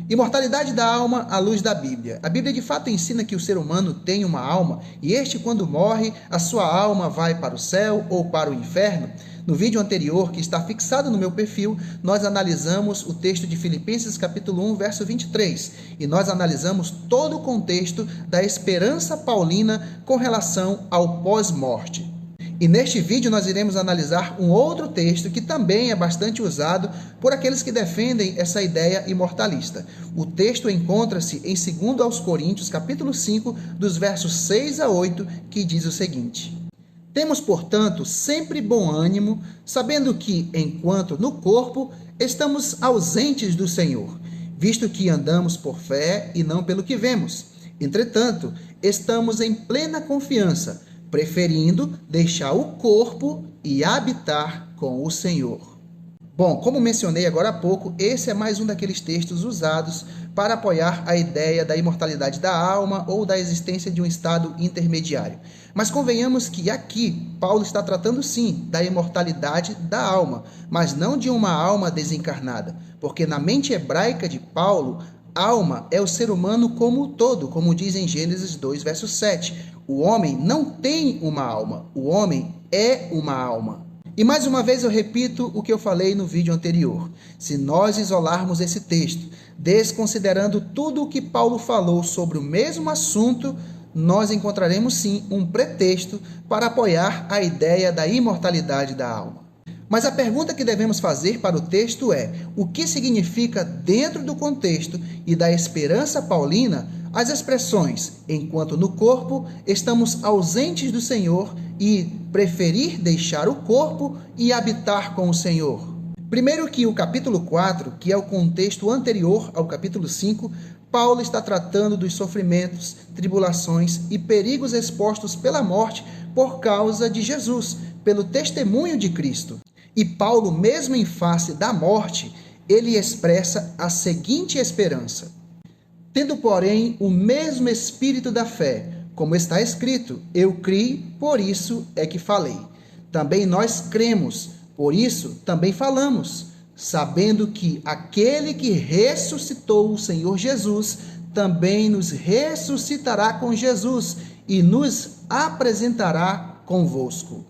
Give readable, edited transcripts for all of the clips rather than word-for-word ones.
Imortalidade da alma à luz da Bíblia. A Bíblia de fato ensina que o ser humano tem uma alma e este, quando morre, a sua alma vai para o céu ou para o inferno. No vídeo anterior, que está fixado no meu perfil, nós analisamos o texto de Filipenses capítulo 1, verso 23, e nós analisamos todo o contexto da esperança paulina com relação ao pós-morte. E neste vídeo nós iremos analisar um outro texto que também é bastante usado por aqueles que defendem essa ideia imortalista. O texto encontra-se em 2 Coríntios, capítulo 5, dos versos 6 a 8, que diz o seguinte: Temos, portanto, sempre bom ânimo, sabendo que, enquanto no corpo, estamos ausentes do Senhor, visto que andamos por fé e não pelo que vemos. Entretanto, estamos em plena confiança, preferindo deixar o corpo e habitar com o Senhor. Bom, como mencionei agora há pouco, esse é mais um daqueles textos usados para apoiar a ideia da imortalidade da alma ou da existência de um estado intermediário. Mas convenhamos que aqui Paulo está tratando sim da imortalidade da alma, mas não de uma alma desencarnada, porque na mente hebraica de Paulo, alma é o ser humano como um todo, como diz em Gênesis 2, verso 7. O homem não tem uma alma, o homem é uma alma. E mais uma vez eu repito o que eu falei no vídeo anterior. Se nós isolarmos esse texto, desconsiderando tudo o que Paulo falou sobre o mesmo assunto, nós encontraremos sim um pretexto para apoiar a ideia da imortalidade da alma. Mas a pergunta que devemos fazer para o texto é: o que significa, dentro do contexto e da esperança paulina, as expressões enquanto no corpo estamos ausentes do Senhor e preferir deixar o corpo e habitar com o Senhor? Primeiro que o capítulo 4, que é o contexto anterior ao capítulo 5, Paulo está tratando dos sofrimentos, tribulações e perigos expostos pela morte por causa de Jesus, pelo testemunho de Cristo. E Paulo, mesmo em face da morte, ele expressa a seguinte esperança: tendo, porém, o mesmo espírito da fé, como está escrito, eu criei, por isso é que falei. Também nós cremos, por isso também falamos, sabendo que aquele que ressuscitou o Senhor Jesus, também nos ressuscitará com Jesus e nos apresentará convosco.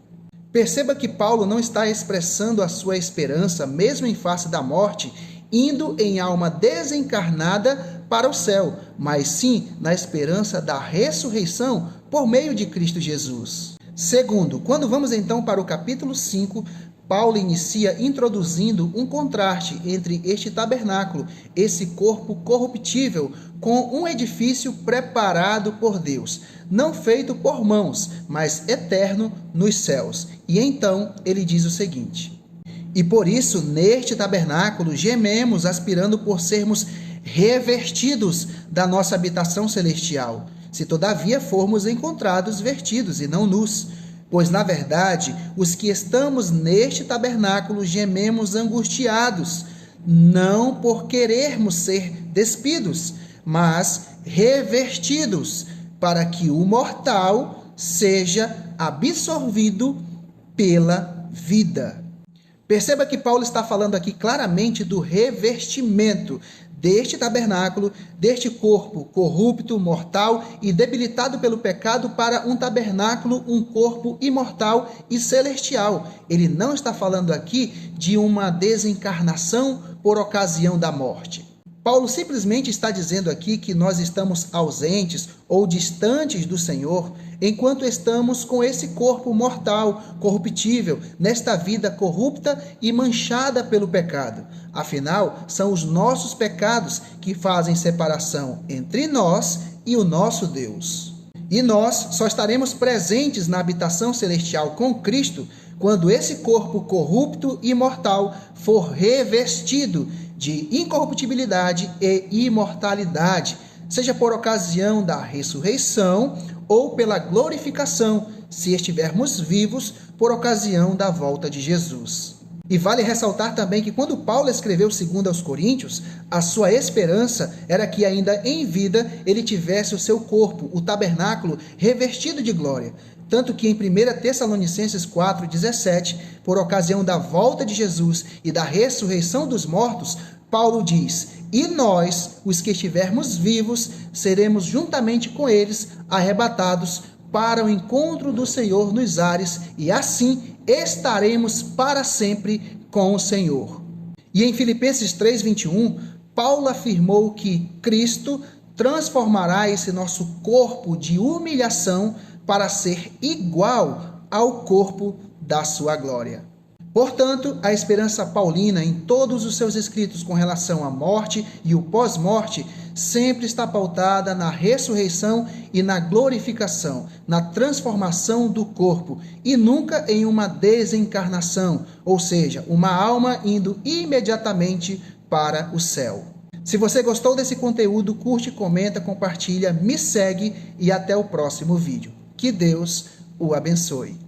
Perceba que Paulo não está expressando a sua esperança, mesmo em face da morte, indo em alma desencarnada para o céu, mas sim na esperança da ressurreição por meio de Cristo Jesus. Segundo, quando vamos então para o capítulo 5, Paulo inicia introduzindo um contraste entre este tabernáculo, esse corpo corruptível, com um edifício preparado por Deus, não feito por mãos, mas eterno nos céus. E então ele diz o seguinte: e por isso, neste tabernáculo, gememos, aspirando por sermos revestidos da nossa habitação celestial, se todavia formos encontrados vestidos e não nus. Pois, na verdade, os que estamos neste tabernáculo gememos angustiados, não por querermos ser despidos, mas revestidos, para que o mortal seja absorvido pela vida. Perceba que Paulo está falando aqui claramente do revestimento deste tabernáculo, deste corpo corrupto, mortal e debilitado pelo pecado, para um tabernáculo, um corpo imortal e celestial. Ele não está falando aqui de uma desencarnação por ocasião da morte. Paulo simplesmente está dizendo aqui que nós estamos ausentes ou distantes do Senhor enquanto estamos com esse corpo mortal, corruptível, nesta vida corrupta e manchada pelo pecado. Afinal, são os nossos pecados que fazem separação entre nós e o nosso Deus. E nós só estaremos presentes na habitação celestial com Cristo quando esse corpo corrupto e mortal for revestido de incorruptibilidade e imortalidade, seja por ocasião da ressurreição ou pela glorificação, se estivermos vivos, por ocasião da volta de Jesus. E vale ressaltar também que quando Paulo escreveu 2 aos Coríntios, a sua esperança era que ainda em vida ele tivesse o seu corpo, o tabernáculo, revestido de glória. Tanto que em 1 Tessalonicenses 4,17, por ocasião da volta de Jesus e da ressurreição dos mortos, Paulo diz: e nós, os que estivermos vivos, seremos juntamente com eles arrebatados para o encontro do Senhor nos ares, e assim estaremos para sempre com o Senhor. E em Filipenses 3:21, Paulo afirmou que Cristo transformará esse nosso corpo de humilhação para ser igual ao corpo da sua glória. Portanto, a esperança paulina em todos os seus escritos com relação à morte e o pós-morte sempre está pautada na ressurreição e na glorificação, na transformação do corpo e nunca em uma desencarnação, ou seja, uma alma indo imediatamente para o céu. Se você gostou desse conteúdo, curte, comenta, compartilha, me segue e até o próximo vídeo. Que Deus o abençoe.